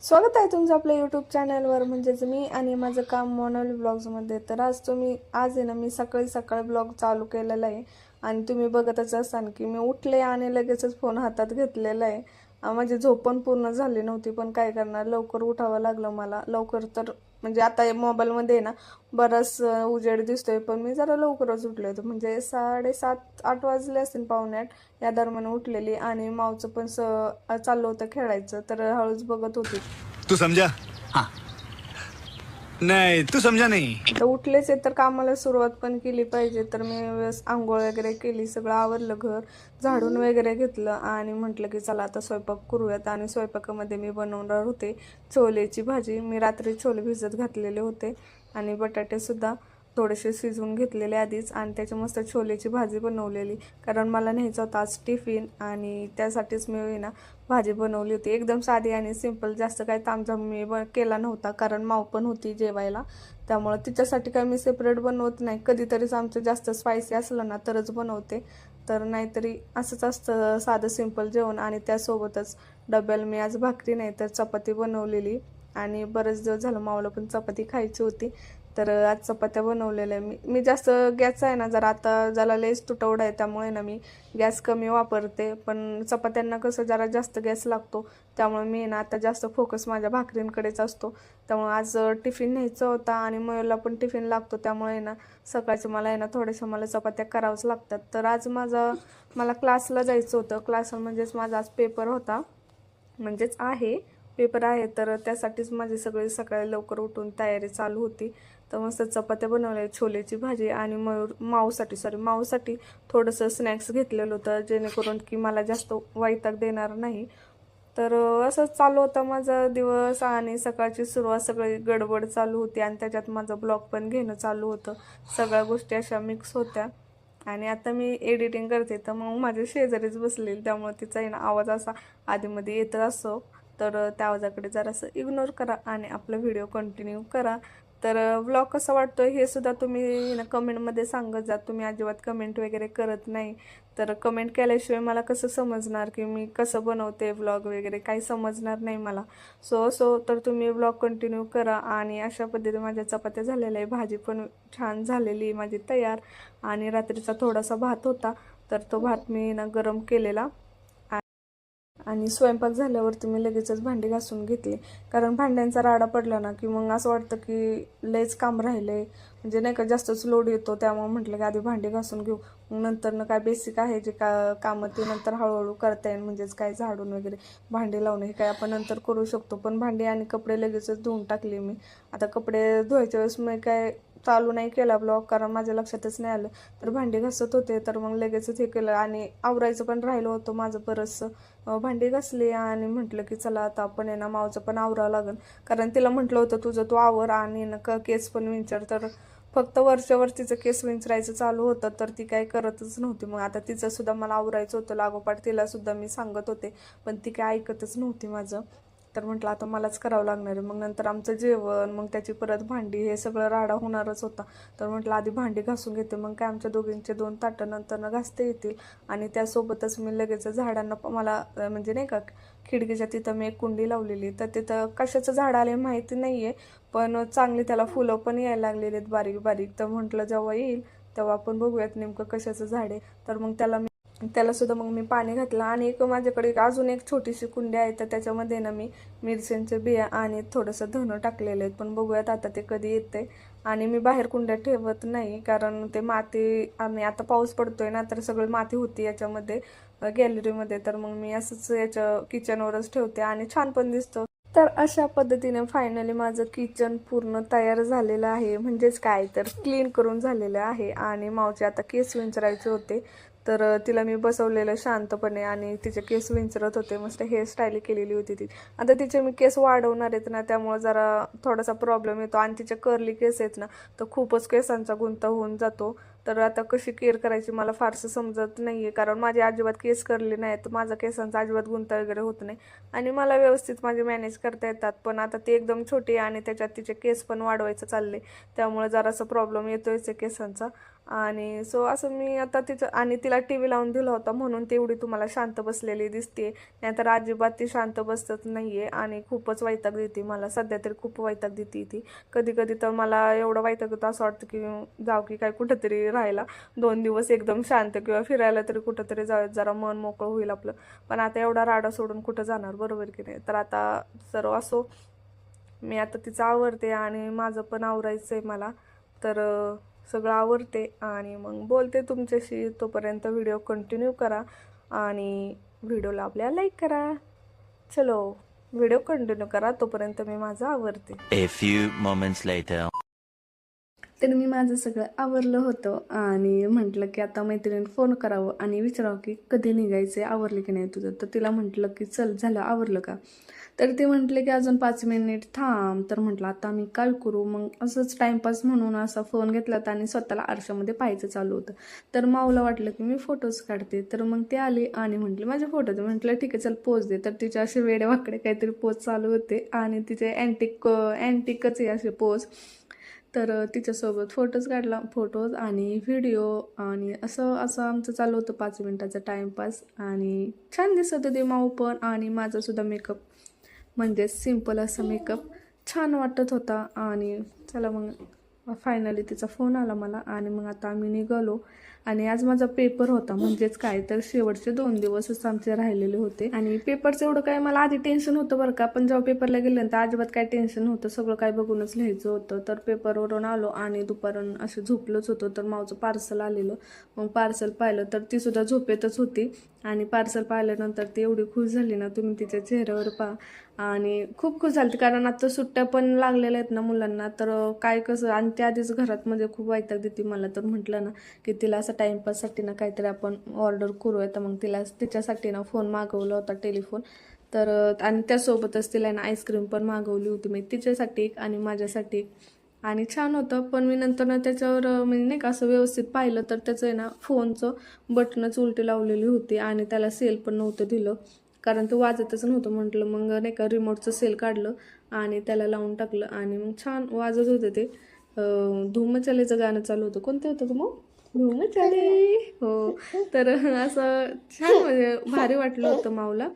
स्वागत आहे तुमचं आपल्या यूट्यूब चॅनलवर म्हणजेच मी आणि माझं काम मोनाली ब्लॉग्समध्ये। तर आज आहे ना मी सकाळी ब्लॉग चालू केलेला आहे आणि तुम्ही बघतच असाल की मी उठले आणि लगेचच फोन हातात घेतलेला आहे। माझी झोप पण पूर्ण झाली नव्हती, पण काय करणार, लवकर उठावं लागलं मला। लवकर तर म्हणजे आता मोबाईलमध्ये ना बराच उजेड दिसतोय, पण मी जरा लवकरच उठले होते, म्हणजे 7:30-8 वाजले असतील, पावणे 8 या दरम्यान उठलेली। आणि मावचं पण चाललं होतं खेळायचं, तर हळूच बघत होती। तू समझा? हाँ। नहीं, तू समझा नहीं। आता उठलेच आहे तर कामाला सुरुवात पण केली पाहिजे। तर मी आंघोळ वगैरे केली, सगळं आवरलं, घर झाडून वगैरे घेतलं आणि म्हटलं की चला आता स्वयंपाक करूयात। आणि स्वयंपाकामध्ये मी बनवणार होते छोलेची भाजी। मी रात्री छोले भिजत घातलेले होते आणि बटाटे सुद्धा थोडेसे शिजवून घेतलेले आधीच, आणि त्याची मस्त छोलेची भाजी बनवलेली, कारण मला न्यायचा होता आज टिफिन आणि त्यासाठीच मी ना भाजी बनवली होती। एकदम साधी आणि सिंपल, जास्त काही तामझाम मी केला नव्हता, कारण माव पण होती जेवायला, त्यामुळे तिच्यासाठी काही मी सेपरेट बनवत नाही। कधीतरीच आमचं जास्त स्पायसी असलं ना तरच बनवते, तर नाहीतरी असंच असतं साधं सिंपल जेवण। आणि त्यासोबतच डब्याला मी आज भाकरी नाही तर चपाती बनवलेली, आणि बरेच दिवस झालं मावला पण चपाती खायची होती, तर आज चपात्या बनवलेल्या मी जास्त गॅस आहे ना जरा आता ज्याला लेस तुटवडा आहे, त्यामुळे ना मी गॅस कमी वापरते, पण चपात्यांना कसं जरा जास्त गॅस लागतो, त्यामुळे मी ना आता जास्त फोकस माझ्या भाकरींकडेच असतो। त्यामुळे आज टिफिन न्यायचा होता आणि मयूरला पण टिफिन लागतो, त्यामुळे ना सकाळचं मला आहे ना थोड्याशा मला चपात्या करावंच लागतात। तर आज मला क्लासला जायचं होतं, क्लास म्हणजेच माझा आज पेपर होता, म्हणजेच पेपर आहे, तर त्यासाठीच माझी सगळी सकाळी लवकर उठून तयारी चालू होती। तर मस्त चपात्या बनवल्या, छोलेची भाजी, आणि माऊसाठी थोडंसं स्नॅक्स घेतलेलं होतं, जेणेकरून की मला जास्त वैताग देणार नाही। तर असंच चालू होता माझा दिवस, आणि सकाळची सुरुवात सगळी गडबड चालू होती, आणि त्याच्यात माझं ब्लॉग पण घेणं चालू होतं, सगळ्या गोष्टी अशा मिक्स होत्या। आणि आता मी एडिटिंग करते, तर मग माझ्या शेजारीच बसलेली, त्यामुळे तिचा आहे ना आवाज असा आधीमध्ये येत असो, तर त्या आवाजाकडे जरासं इग्नोर करा आणि आपला व्हिडिओ कंटिन्यू करा। तर व्लॉग कसा वाटतोय हे सुद्धा तुम्ही ना कमेंटमध्ये सांगत जा। तुम्ही अजिबात कमेंट वगैरे करत नाही, तर कमेंट केल्याशिवाय मला कसं समजणार की मी कसं बनवते व्लॉग वगैरे, काही समजणार नाही मला। तर तुम्ही व्लॉग कंटिन्यू करा। आणि अशा पद्धतीने माझ्या चपात्या झालेल्या आहे, भाजी पण छान झालेली माझी तयार, आणि रात्रीचा थोडासा भात होता, तर तो भात मी ना गरम केलेला। आणि स्वयंपाक झाल्यावरती मी लगेचच भांडी घासून घेतली, कारण भांड्यांचा राडा पडला ना की मग असं वाटतं की लयच काम राहिलंय, म्हणजे नाही का जास्तच लोड येतो, त्यामुळे म्हटलं की आधी भांडी घासून घेऊ, मग नंतर ना काय बेसिक आहे जे कामं ते नंतर हळूहळू करता येईल, म्हणजेच काय झाडून वगैरे भांडी लावणं हे काय आपण नंतर करू शकतो। पण भांडी आणि कपडे लगेचच धुवून टाकले मी। आता कपडे धुवायच्या वेळेस मी काय चालू नाही केला ब्लॉग, कारण माझ्या लक्षातच नाही आलं, तर भांडी घासत होते, तर मग लगेचच हे केलं, आणि आवरायचं पण राहिलं होतं माझं बरंचसं। भांडी घासली आणि म्हटलं की चला आता आपण आहे ना मावचं पण आवरावं लागेल, कारण तिला म्हटलं होतं तुझं तू आवर आणि ना केस पण विंचर, तर फक्त वरच्यावर तिचं केस विंचरायचं चालू होतं, तर ती काय करतच नव्हती। मग आता तिचं सुद्धा मला आवरायचं होतं लागोपाठ, तिला सुद्धा मी सांगत होते, पण ती काय ऐकतच नव्हती माझं, तर म्हटलं आता मलाच करावं लागणार आहे। मग नंतर आमचं जेवण, मग त्याची परत भांडी, हे सगळं राडा होणारच होता, तर म्हटलं आधी भांडी घासून घेते, मग काय आमच्या दोघींचे 2 ताटं नंतर घासते येतील। आणि त्यासोबतच मी लगेच झाडांना मला म्हणजे नाही का खिडकीच्या तिथं मी एक कुंडी लावलेली, तर तिथं कशाचं झाड आले माहिती नाहीये, पण चांगली त्याला फुलं पण यायला लागलेली आहेत बारीक बारीक, तर म्हटलं जेव्हा येईल तेव्हा आपण बघूयात नेमकं कशाचं झाड आहे। तर मग त्याला सुद्धा मग मी पाणी घातलं, आणि माझ्याकडे अजून एक छोटीशी कुंडी आहे, तर त्याच्यामध्ये ना मी मिरच्यांचे बिया आणि थोडंसं धनं टाकलेले आहेत, पण बघूयात आता ते कधी येते। आणि मी बाहेर कुंड्या ठेवत नाही, कारण ते माती, आणि आता पाऊस पडतोय ना तर सगळी माती होती याच्यामध्ये गॅलरीमध्ये, तर मग मी असंच याच्या किचनवरच ठेवते आणि छान पण दिसतं। तर अशा पद्धतीने फायनली माझं किचन पूर्ण तयार झालेलं आहे, म्हणजेच काय तर क्लीन करून झालेलं आहे। आणि मावचे आता केस विंचरायचे होते, तर तिला मी बसवलेलं शांतपणे, आणि तिचे केस विंचरत होते, मस्त हेअरस्टाईल केलेली होती ती। आता तिचे मी केस वाढवणार आहेत ना, त्यामुळे जरा थोडासा प्रॉब्लेम येतो, आणि तिचे कर्ली केस आहेत ना, तर खूपच केसांचा गुंता होऊन जातो। तर आता कशी केअर करायची मला फारसं समजत नाहीये, कारण माझे अजिबात केस करले नाहीत, तर माझा केसांचा अजिबात गुंता वगैरे होत नाही, आणि मला व्यवस्थित माझे मॅनेज करता येतात। पण आता ती एकदम छोटी आहे, आणि त्याच्यात तिचे केस पण वाढवायचं चालले, त्यामुळे जरासा प्रॉब्लेम येतोयच केसांचा। आणि सो असं मी आता तिचं आणि तिला टी व्ही लावून दिला होता म्हणून तेवढी तुम्हाला शांत बसलेली दिसते, नाहीतर अजिबात ती शांत बसत नाहीये आणि खूपच वैताग देते मला. सध्या तरी खूप वैताग देते ती. कधी कधी तर मला एवढं वैताग येतं असं वाटतं की जाऊ की काय कुठंतरी राहायला 2 दिवस एकदम शांत, किंवा फिरायला तरी कुठंतरी जाऊयात, जरा मन मोकळं होईल आपलं. पण आता एवढा राडा सोडून कुठं जाणार, बरोबर की नाही. तर आता सर्व असो, मी आता तिचं आवरते आणि माझं पण आवरायचं आहे मला. तर सगळं आवरते आणि मग बोलते तुमच्याशी. तोपर्यंत व्हिडिओ कंटिन्यू करा आणि व्हिडिओला आपल्या लाईक करा. चलो व्हिडिओ कंटिन्यू करा, तोपर्यंत मी माझं आवरते. A few moments later. तर मी माझं सगळं आवरलं होतं आणि म्हटलं की आता मैत्रिणीने फोन करावं आणि विचारावं की कधी निघायचं, आवरलं की नाही तुझं. तर तिला म्हटलं की चल झालं, आवरलं का. तर ते म्हटले की अजून 5 मिनिट थांब. तर म्हटलं आता मी काय करू. मग असंच टाईमपास म्हणून असा फोन घेतला होता आणि स्वतःला आरशामध्ये पाहायचं चालू होतं. तर माऊला वाटलं की मी फोटोज काढते. तर मग ते आली आणि म्हटले माझे फोटो दे. म्हटलं ठीक आहे चल पोज दे. तर तिचे असे वेडे वाकडे काहीतरी पोज चालू होते आणि तिचे अँटिकच आहे असे पोज. तर तिच्यासोबत फोटोज आणि व्हिडिओ आणि असं असं आमचं चालू होतं 5 मिनिटाचा टाईमपास. आणि छान दिसत होते माऊ पण आणि माझासुद्धा मेकअप, म्हणजे सिम्पल असं मेकअप छान वाटत होता. आणि चला मग फायनली तिचा फोन आला मला आणि मग आता आम्ही निघालो. आणि आज माझा पेपर होता, म्हणजेच काय तर शेवटचे 2 दिवसच आमचे राहिलेले होते. आणि पेपरचं एवढं काय मला आधी टेन्शन होतं बरं का, पण जेव्हा पेपरला गेल्यानंतर अजिबात काय टेन्शन नव्हतं. सगळं काय बघूनच लिहायचं होतं. तर पेपरवरून आलो आणि दुपारून असं झोपलंच होतं. तर माझं पार्सल आलेलं, मग पार्सल पाहिलं तर ती सुद्धा झोपेतच होती. आणि पार्सल पाहिल्यानंतर ती एवढी खुश झाली ना, तुम्ही तिच्या चेहऱ्यावर पहा. आणि खूप खुश झाली, कारण आता सुट्ट्या पण लागलेल्या आहेत ना मुलांना. तर काय कसं, आणि त्या आधीच घरात म्हणजे खूप वैताग देते मला. तर म्हटलं ना की तिला असं टाईमपाससाठी ना काहीतरी आपण ऑर्डर करूया. तर मग तिला तिच्यासाठी ना फोन मागवला होता, टेलिफोन. तर आणि त्यासोबतच तिला ना आईस्क्रीम पण मागवली होती मी तिच्यासाठी एक आणि माझ्यासाठी एक. आणि छान होतं. पण मी नंतर ना त्याच्यावर म्हणजे नाही का असं व्यवस्थित पाहिलं तर त्याचं आहे ना फोनचं बटनच उलटी लावलेली होती आणि त्याला सेल पण नव्हतं दिलं, कारण ते वाजतच नव्हतं. म्हटलं मग नाही का रिमोटचं सेल काढलं आणि त्याला लावून टाकलं आणि मग छान वाजत होतं ते. धूम चलेचं गाणं चालू होतं. कोणतं होतं मग धूम चले, हो. तर असं छान म्हणजे भारी वाटलं होतं माऊला.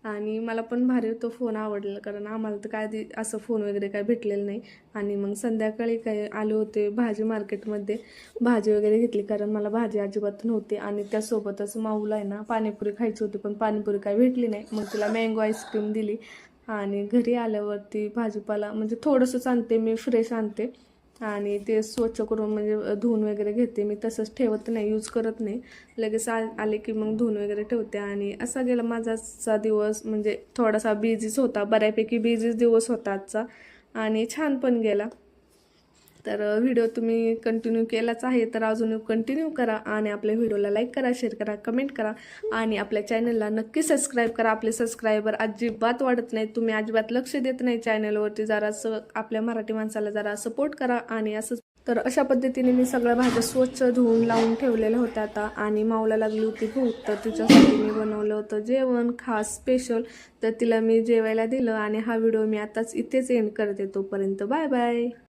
आणि मला पण भारी तो फोन आवडला, कारण आम्हाला तर काय आधी असं फोन वगैरे काय भेटलेलं नाही. आणि मग संध्याकाळी काय आले होते भाजी मार्केटमध्ये, भाजी वगैरे घेतली, कारण मला भाजी अजिबात नव्हती. आणि त्यासोबतच माऊला आहे ना पाणीपुरी खायची होती, पण पाणीपुरी काय भेटली नाही. मग तिला मँगो आईस्क्रीम दिली. आणि घरी आल्यावरती भाजीपाला म्हणजे थोडंसंच आणते मी, फ्रेश आणते आणि ते स्वच्छ करून म्हणजे धुवून वगैरे घेते मी. तसंच ठेवत नाही, यूज करत नाही. लगेच आले की मग धुवून वगैरे ठेवते. आणि असा गेला माझा आजचा दिवस, म्हणजे थोडासा बिझीच होता, बऱ्यापैकी बिझीच दिवस होता आजचा आणि छान पण गेला. तर व्हिडिओ तुम्ही कंटिन्यू केलाच आहे, तर अजून कंटिन्यू करा आणि आपल्या व्हिडिओला लाईक करा, शेअर करा, कमेंट करा आणि आपल्या चॅनलला नक्की सबस्क्राईब करा. आपले सबस्क्रायबर अजिबात वाढत नाहीत, तुम्ही अजिबात लक्ष देत नाही चॅनलवरती. जरासं आपल्या मराठी माणसाला जरा सपोर्ट करा. आणि असं तर अशा पद्धतीने मी सगळ्या भाज्या स्वच्छ धुवून लावून ठेवलेल्या होत्या आता. आणि माऊला लागली होती भूक, तर तिच्यासाठी मी बनवलं होतं जेवण खास स्पेशल. तर तिला मी जेवायला दिलं आणि हा व्हिडिओ मी आताच इथेच एंड करते. तोपर्यंत बाय बाय.